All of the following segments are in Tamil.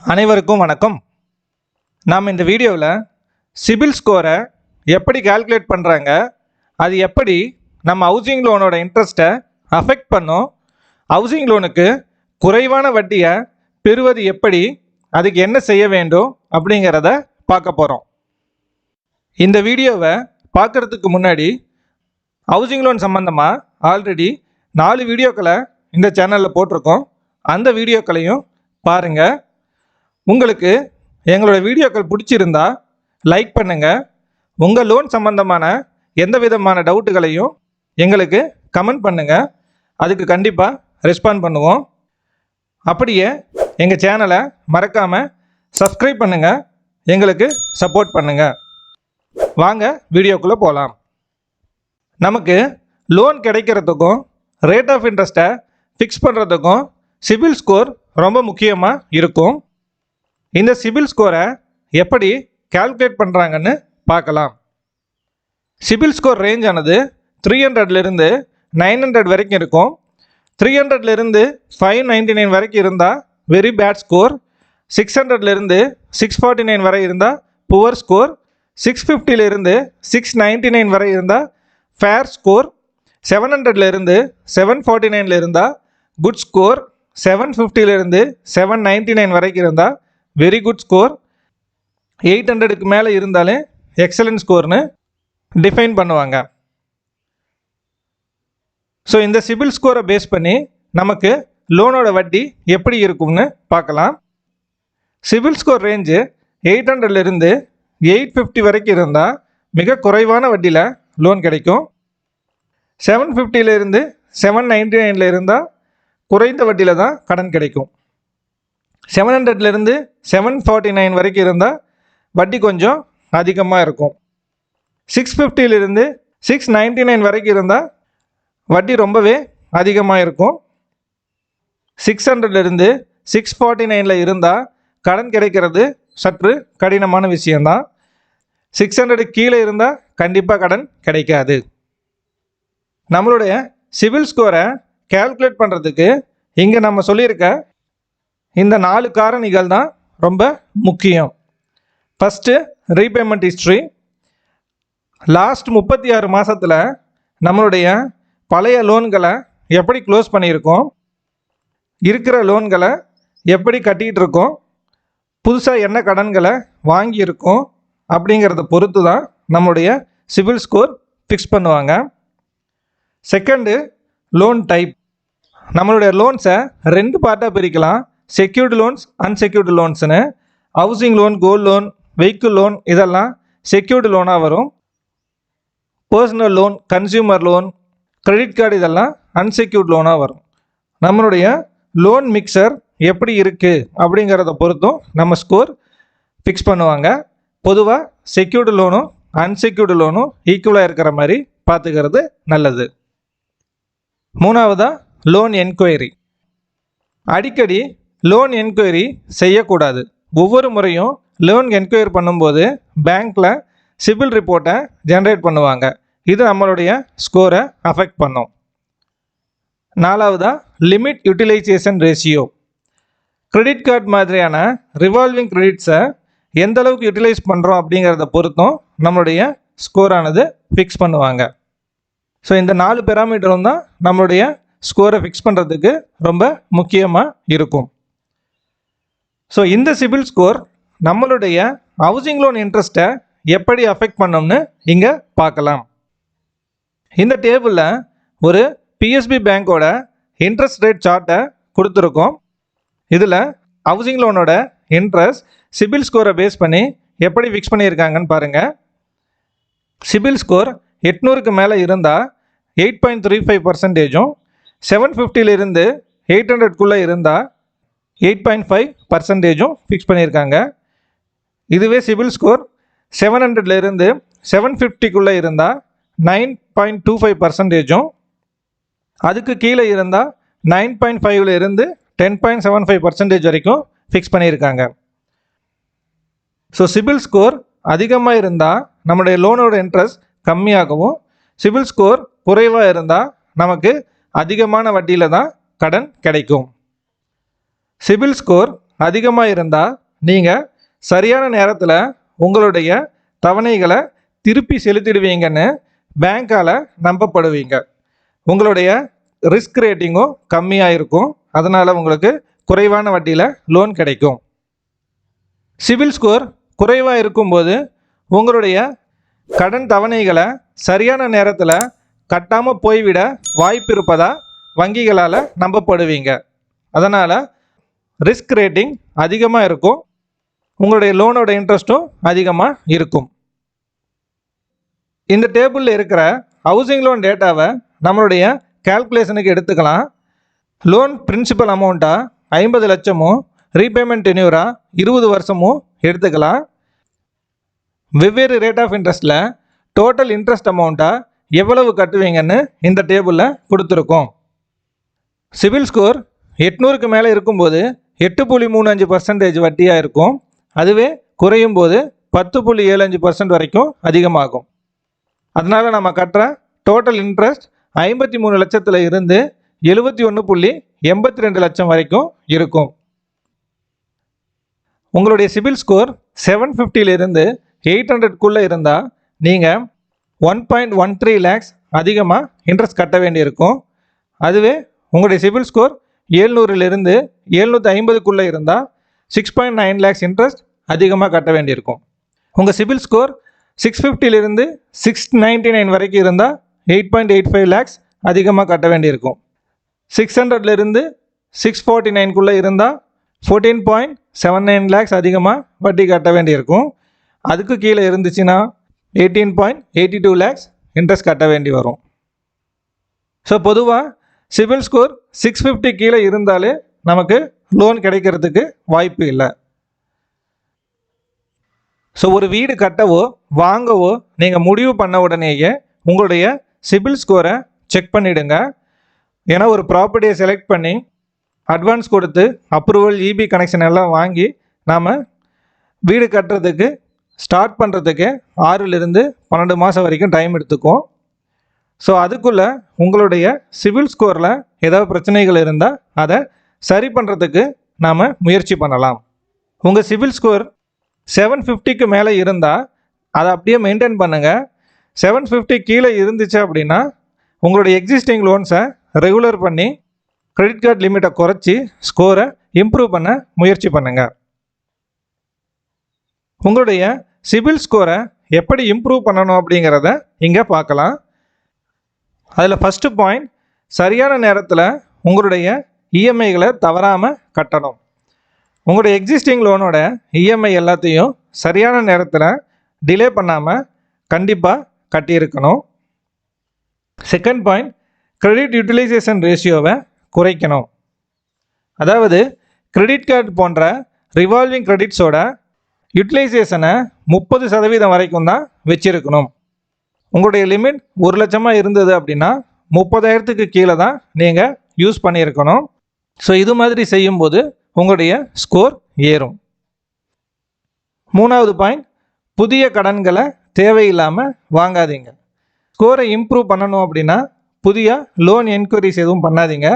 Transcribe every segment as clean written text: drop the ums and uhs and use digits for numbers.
அனைவருக்கும் வணக்கம். நாம் இந்த வீடியோவில் சிபில் ஸ்கோரை எப்படி கால்குலேட் பண்ணுறாங்க, அது எப்படி நம்ம ஹவுசிங் லோனோட இன்ட்ரெஸ்ட்டை அஃபெக்ட் பண்ணும், ஹவுசிங் லோனுக்கு குறைவான வட்டியை பெறுவது எப்படி, அதுக்கு என்ன செய்ய வேண்டும் அப்படிங்கிறத பார்க்க போகிறோம். இந்த வீடியோவை பார்க்குறதுக்கு முன்னாடி ஹவுசிங் லோன் சம்மந்தமாக ஆல்ரெடி 4 வீடியோக்களை இந்த சேனலில் போட்டிருக்கோம். அந்த வீடியோக்களையும் பாருங்கள். உங்களுக்கு எங்களோட வீடியோக்கள் பிடிச்சிருந்தா லைக் பண்ணுங்கள். உங்கள் லோன் சம்பந்தமான எந்த விதமான டவுட்டுகளையும் எங்களுக்கு கமெண்ட் பண்ணுங்கள். அதுக்கு கண்டிப்பாக ரெஸ்பாண்ட் பண்ணுவோம். அப்படியே எங்கள் சேனலை மறக்காமல் சப்ஸ்கிரைப் பண்ணுங்கள், எங்களுக்கு சப்போர்ட் பண்ணுங்கள். வாங்க வீடியோக்குள்ளே போகலாம். நமக்கு லோன் கிடைக்கிறதுக்கும் ரேட் ஆஃப் இன்ட்ரெஸ்ட்டை ஃபிக்ஸ் பண்ணுறதுக்கும் சிபில் ஸ்கோர் ரொம்ப முக்கியமாக இருக்கும். இந்த சிபில் ஸ்கோரை எப்படி கால்குலேட் பண்ணுறாங்கன்னு பார்க்கலாம். சிபில் ஸ்கோர் ரேஞ்ச் ஆனது 300லேருந்து 900 வரைக்கும் இருக்கும். 300லேருந்து 599 வரைக்கும் இருந்தால் வெரி பேட் ஸ்கோர். 600லேருந்து 649 வரை இருந்தால் புவர் ஸ்கோர். 650லேருந்து 699 வரை இருந்தால் ஃபேர் ஸ்கோர். 700லேருந்து 749 இருந்தால் குட் ஸ்கோர். 750லேருந்து 799 வரைக்கும் இருந்தால் வெரி குட் ஸ்கோர். 800க்கு மேலே இருந்தாலே எக்ஸலன்ட் ஸ்கோர்னு டிஃபைன் பண்ணுவாங்க. ஸோ இந்த சிபில் ஸ்கோரை பேஸ் பண்ணி நமக்கு லோனோட வட்டி எப்படி இருக்கும்னு பார்க்கலாம். சிபில் ஸ்கோர் ரேஞ்சு 800லேருந்து 850 வரைக்கும் இருந்தால் மிக குறைவான வட்டியில் லோன் கிடைக்கும். 750லேருந்து 799 இருந்தால் குறைந்த வட்டியில் தான் கடன் கிடைக்கும். 700லேருந்து 749 வரைக்கும் இருந்தால் வட்டி கொஞ்சம் அதிகமாக இருக்கும். 650லேருந்து 699 வரைக்கும் இருந்தால் வட்டி ரொம்பவே அதிகமாக இருக்கும். 600லேருந்து 649 இருந்தால் கடன் கிடைக்கிறது சற்று கடினமான விஷயந்தான். 600 கீழே இருந்தால் கண்டிப்பாக கடன் கிடைக்காது. நம்மளுடைய சிபில் ஸ்கோரை கால்குலேட் பண்ணுறதுக்கு இங்கே நம்ம சொல்லியிருக்க இந்த 4 காரணிகள் தான் ரொம்ப முக்கியம். First repayment history. லாஸ்ட் 36 மாதத்தில் நம்மளுடைய பழைய லோன்களை எப்படி க்ளோஸ் பண்ணியிருக்கோம், இருக்கிற லோன்களை எப்படி கட்டிகிட்டு இருக்கோம், புதுசாக என்ன கடன்களை வாங்கியிருக்கோம் அப்படிங்கிறத பொறுத்து தான் நம்மளுடைய சிபில் ஸ்கோர் ஃபிக்ஸ் பண்ணுவாங்க. Second loan type. நம்மளுடைய லோன்ஸை 2 பார்ட்டாக பிரிக்கலாம். செக்யூர்டு லோன்ஸ், அன்செக்யூர்டு லோன்ஸ்னு. Housing loan, gold loan, vehicle loan இதெல்லாம் செக்யூர்டு லோனாக வரும். Personal loan, consumer loan, credit card இதெல்லாம் அன்செக்யூர்டு லோனாக வரும். நம்மளுடைய லோன் மிக்சர் எப்படி இருக்குது அப்படிங்கிறத பொறுத்தும் நம்ம ஸ்கோர் ஃபிக்ஸ் பண்ணுவாங்க. பொதுவாக செக்யூர்டு லோனும் அன்செக்யூர்டு லோனும் ஈக்குவலாக இருக்கிற மாதிரி பார்த்துக்கிறது நல்லது. மூணாவதாக லோன் என்கொயரி. அடிக்கடி லோன் என்கொயரி செய்யக்கூடாது. ஒவ்வொரு முறையும் லோன் என்கொயரி பண்ணும்போது பேங்க்கில் சிபில் ரிப்போர்ட்டை ஜென்ரேட் பண்ணுவாங்க. இது நம்மளுடைய ஸ்கோரை அஃபெக்ட் பண்ணும். நாலாவதாக limit utilization ratio. Credit card மாதிரியான ரிவால்விங் கிரெடிட்ஸை எந்த அளவுக்கு யூட்டிலைஸ் பண்ணுறோம் அப்படிங்கிறத பொறுத்தும் நம்மளுடைய ஸ்கோரானது ஃபிக்ஸ் பண்ணுவாங்க. ஸோ இந்த 4 பெராமீட்டரும் தான் நம்மளுடைய ஸ்கோரை ஃபிக்ஸ் பண்ணுறதுக்கு ரொம்ப முக்கியமாக இருக்கும். ஸோ இந்த சிபில் ஸ்கோர் நம்மளுடைய ஹவுசிங் லோன் இன்ட்ரெஸ்ட்டை எப்படி அஃபெக்ட் பண்ணோம்னு இங்கே பார்க்கலாம். இந்த டேபிளில் ஒரு பிஎஸ்பி பேங்கோட இன்ட்ரெஸ்ட் ரேட் சார்ட்டை கொடுத்துருக்கோம். இதில் ஹவுசிங் லோனோட இன்ட்ரெஸ்ட் சிபில் ஸ்கோரை பேஸ் பண்ணி எப்படி ஃபிக்ஸ் பண்ணியிருக்காங்கன்னு பாருங்கள். சிபில் ஸ்கோர் 800க்கு மேலே இருந்தால் 8.35%, 750லேருந்து 800க்குள்ளே இருந்தால் 8.5% ஃபிக்ஸ் பண்ணியிருக்காங்க. இதுவே சிபில் ஸ்கோர் 700லேருந்து 750க்குள்ளே இருந்தால் 9.25%, அதுக்கு கீழே இருந்தால் 9.5லேருந்து 10.75% வரைக்கும் ஃபிக்ஸ் பண்ணியிருக்காங்க. ஸோ சிபில் ஸ்கோர் அதிகமாக இருந்தால் நம்முடைய லோனோட இன்ட்ரெஸ்ட் கம்மியாகவும், சிபில் ஸ்கோர் குறைவாக இருந்தால் நமக்கு அதிகமான வட்டியில் தான் கடன் கிடைக்கும். சிபில் ஸ்கோர் அதிகமாக இருந்தால் நீங்கள் சரியான நேரத்தில் உங்களுடைய தவணைகளை திருப்பி செலுத்திடுவீங்கன்னு பேங்க்கால் நம்பப்படுவீங்க. உங்களுடைய ரிஸ்க் ரேட்டிங்கும் கம்மியாக இருக்கும். அதனால் உங்களுக்கு குறைவான வட்டியில் லோன் கிடைக்கும். சிபில் ஸ்கோர் குறைவாக இருக்கும்போது உங்களுடைய கடன் தவணைகளை சரியான நேரத்தில் கட்டாமல் போய்விட வாய்ப்பு இருப்பதாக வங்கிகளால் நம்பப்படுவீங்க. அதனால் ரிஸ்க் ரேட்டிங் அதிகமாக இருக்கும். உங்களுடைய லோனோட இன்ட்ரெஸ்ட்டும் அதிகமாக இருக்கும். இந்த டேபிளில் இருக்கிற ஹவுசிங் லோன் டேட்டாவை நம்மளுடைய கால்குலேஷனுக்கு எடுத்துக்கலாம். லோன் பிரின்சிபல் அமௌண்ட்டாக 50 லட்சமும் ரீபேமெண்ட் டென்யூராக 20 வருஷமும் எடுத்துக்கலாம். வெவ்வேறு ரேட் ஆஃப் இன்ட்ரெஸ்ட்டில் டோட்டல் இன்ட்ரெஸ்ட் அமௌண்ட்டாக எவ்வளவு கட்டுவீங்கன்னு இந்த டேபிளில் கொடுத்துருக்கோம். சிபில் ஸ்கோர் 800க்கு மேலே இருக்கும்போது 8.35% வட்டியாக இருக்கும். அதுவே குறையும் போது 10.75% வரைக்கும் அதிகமாகும். அதனால் நம்ம கட்டுற டோட்டல் இன்ட்ரெஸ்ட் 53 லட்சத்தில் இருந்து 71.82 லட்சம் வரைக்கும் இருக்கும். உங்களுடைய சிபில் ஸ்கோர் 750லிருந்து 800க்குள்ளே இருந்தால் நீங்கள் 1.13 லேக்ஸ் அதிகமாக இன்ட்ரெஸ்ட் கட்ட வேண்டியிருக்கும். அதுவே உங்களுடைய சிபில் ஸ்கோர் 700லிருந்து 750க்குள்ளே இருந்தால் 6.9 லேக்ஸ் இன்ட்ரெஸ்ட் அதிகமாக கட்ட வேண்டியிருக்கும். உங்கள் சிபில் ஸ்கோர் 650லிருந்து 699 வரைக்கும் இருந்தால் 8.85 லேக்ஸ் அதிகமாக கட்ட வேண்டியிருக்கும். 600லிருந்து 649க்குள்ளே இருந்தால் 14.79 லேக்ஸ் அதிகமாக வட்டி கட்ட வேண்டியிருக்கும். அதுக்கு கீழே இருந்துச்சுன்னா 18.82 லேக்ஸ் இன்ட்ரெஸ்ட் கட்ட வேண்டி வரும். ஸோ பொதுவாக சிபில் ஸ்கோர் 650 கீழே இருந்தாலே நமக்கு லோன் கிடைக்கிறதுக்கு வாய்ப்பு இல்லை. ஸோ ஒரு வீடு கட்டவோ வாங்கவோ நீங்கள் முடிவு பண்ண உடனேயே உங்களுடைய சிபில் ஸ்கோரை செக் பண்ணிவிடுங்க. ஏன்னா ஒரு ப்ராப்பர்ட்டியை செலக்ட் பண்ணி அட்வான்ஸ் கொடுத்து அப்ரூவல் இபி கனெக்ஷன் எல்லாம் வாங்கி நாம் வீடு கட்டுறதுக்கு ஸ்டார்ட் பண்ணுறதுக்கு 6லிருந்து 12 மாதம் வரைக்கும் டைம் எடுத்துக்கும். ஸோ அதுக்குள்ளே உங்களுடைய சிபில் ஸ்கோரில் ஏதாவது பிரச்சனைகள் இருந்தால் அதை சரி பண்ணுறதுக்கு நாம் முயற்சி பண்ணலாம். உங்கள் சிபில் ஸ்கோர் 750க்கு மேலே இருந்தால் அதை அப்படியே மெயின்டைன் பண்ணுங்கள். 750 கீழே இருந்துச்சு அப்படின்னா உங்களுடைய எக்ஸிஸ்டிங் லோன்ஸை ரெகுலர் பண்ணி கிரெடிட் கார்டு லிமிட்டை குறைச்சி ஸ்கோரை இம்ப்ரூவ் பண்ண முயற்சி பண்ணுங்கள். உங்களுடைய சிபில் ஸ்கோரை எப்படி இம்ப்ரூவ் பண்ணணும் அப்படிங்கிறத இங்கே பார்க்கலாம். அதில் ஃபஸ்ட்டு பாயிண்ட், சரியான நேரத்தில் உங்களுடைய இஎம்ஐகளை தவறாமல் கட்டணும். உங்களுடைய எக்ஸிஸ்டிங் லோனோட இஎம்ஐ எல்லாத்தையும் சரியான நேரத்தில் டிலே பண்ணாமல் கண்டிப்பாக கட்டியிருக்கணும். செகண்ட் பாயிண்ட், கிரெடிட் யூட்டிலைசேஷன் ரேஷியோவை குறைக்கணும். அதாவது கிரெடிட் கார்டு போன்ற ரிவால்விங் கிரெடிட்ஸோட யூட்டிலைசேஷனை 30% வரைக்கும் தான் வச்சுருக்கணும். உங்களுடைய லிமிட் 1 லட்சமாக இருந்தது அப்படின்னா 30,000க்கு கீழே தான் நீங்கள் யூஸ் பண்ணியிருக்கணும். ஸோ இது மாதிரி செய்யும்போது உங்களுடைய ஸ்கோர் ஏறும். மூணாவது பாயிண்ட், புதிய கடன்களை தேவையில்லாமல் வாங்காதீங்க. ஸ்கோரை இம்ப்ரூவ் பண்ணணும் அப்படின்னா புதிய லோன் என்கொயரிஸ் எதுவும் பண்ணாதீங்க.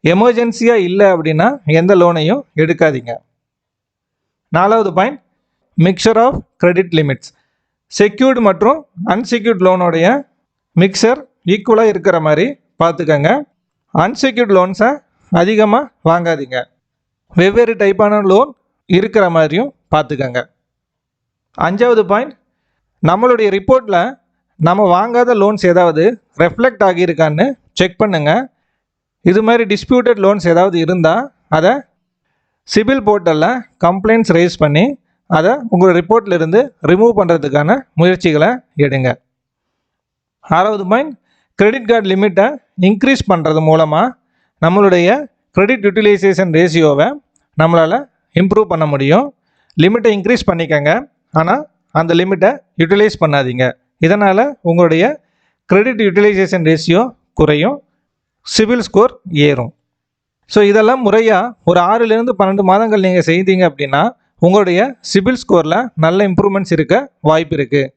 எமர்ஜென்சியாக இல்லை அப்படின்னா எந்த லோனையும் எடுக்காதீங்க. நாலாவது point, mixture of credit limits. Secured மற்றும் அன்செக்யூர்ட் லோனோடைய மிக்சர் ஈக்குவலாக இருக்கிற மாதிரி பார்த்துக்கங்க. அன்செக்யூர்ட் லோன்ஸை அதிகமாக வாங்காதீங்க. வெவ்வேறு டைப்பான லோன் இருக்கிற மாதிரியும் பார்த்துக்கங்க. அஞ்சாவது பாயிண்ட், நம்மளுடைய ரிப்போர்ட்டில் நம்ம வாங்காத லோன்ஸ் ஏதாவது ரெஃப்ளெக்ட் ஆகியிருக்கான்னு செக் பண்ணுங்கள். இது மாதிரி டிஸ்பியூட்டட் லோன்ஸ் ஏதாவது இருந்தால் அதை சிபில் போர்ட்டலில் கம்ப்ளைண்ட்ஸ் ரைஸ் பண்ணி அதை உங்கள் ரிப்போர்ட்டிலிருந்து ரிமூவ் பண்ணுறதுக்கான முயற்சிகளை எடுங்க. ஆறாவது பாயிண்ட், கிரெடிட் கார்டு லிமிட்டை இன்க்ரீஸ் பண்ணுறது மூலமாக நம்மளுடைய கிரெடிட் யூட்டிலைசேஷன் ரேஷியோவை நம்மளால் இம்ப்ரூவ் பண்ண முடியும். லிமிட்டை இன்க்ரீஸ் பண்ணிக்கங்க, ஆனால் அந்த லிமிட்டை யூட்டிலைஸ் பண்ணாதீங்க. இதனால் உங்களுடைய கிரெடிட் யூட்டிலைசேஷன் ரேஷியோ குறையும், சிபில் ஸ்கோர் ஏறும். ஸோ இதெல்லாம் முறையாக ஒரு 6லிருந்து 12 மாதங்கள் நீங்கள் செய்தீங்க அப்படின்னா உங்களுடைய சிபில் ஸ்கோரில் நல்ல இம்ப்ரூவ்மெண்ட்ஸ் இருக்க வாய்ப்பு இருக்குது.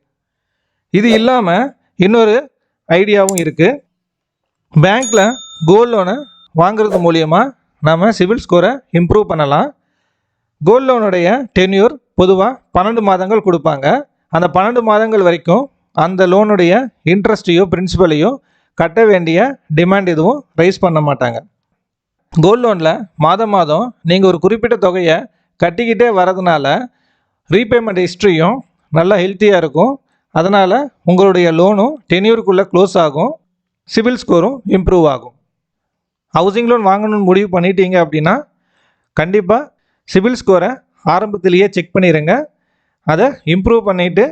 இது இல்லாமல் இன்னொரு ஐடியாவும் இருக்குது. பேங்க்கில் கோல்டு லோனை வாங்குறது மூலியமாக நம்ம சிபில் ஸ்கோரை இம்ப்ரூவ் பண்ணலாம். கோல்டு லோனுடைய டென்யூர் பொதுவாக 12 மாதங்கள் கொடுப்பாங்க. அந்த 12 மாதங்கள் வரைக்கும் அந்த லோனுடைய இன்ட்ரெஸ்ட்டையோ பிரின்சிபலையோ கட்ட வேண்டிய டிமாண்ட் எதுவும் ரைஸ் பண்ண மாட்டாங்க. கோல்டு லோனில் மாதம் மாதம் நீங்கள் ஒரு குறிப்பிட்ட தொகையை கட்டிக்கிட்டே வரதுனால ரீபேமெண்ட் ஹிஸ்ட்ரியும் நல்லா ஹெல்த்தியாக இருக்கும். அதனால் உங்களுடைய லோனும் டென்யூருக்குள்ளே க்ளோஸ் ஆகும், சிபில் ஸ்கோரும் இம்ப்ரூவ் ஆகும். ஹவுசிங் லோன் வாங்கணும்னு முடிவு பண்ணிட்டீங்க அப்படின்னா கண்டிப்பாக சிபில் ஸ்கோரை ஆரம்பத்திலேயே செக் பண்ணிடுங்க. அதை இம்ப்ரூவ் பண்ணிவிட்டு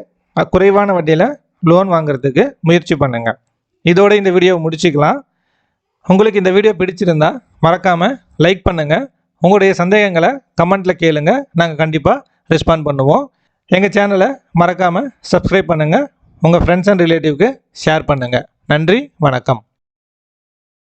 குறைவான வட்டியில் லோன் வாங்குறதுக்கு முயற்சி பண்ணுங்கள். இதோட இந்த வீடியோவை முடிச்சுக்கலாம். உங்களுக்கு இந்த வீடியோ பிடிச்சிருந்தா மறக்காமல் லைக் பண்ணுங்கள். உங்களுடைய சந்தேகங்களை கமெண்ட்டில் கேளுங்க, நாங்கள் கண்டிப்பாக ரெஸ்பாண்ட் பண்ணுவோம். எங்கள் சேனலை மறக்காமல் சப்ஸ்கிரைப் பண்ணுங்கள். உங்கள் ஃப்ரெண்ட்ஸ் அண்ட் ரிலேட்டிவ்க்கு ஷேர் பண்ணுங்கள். நன்றி, வணக்கம்.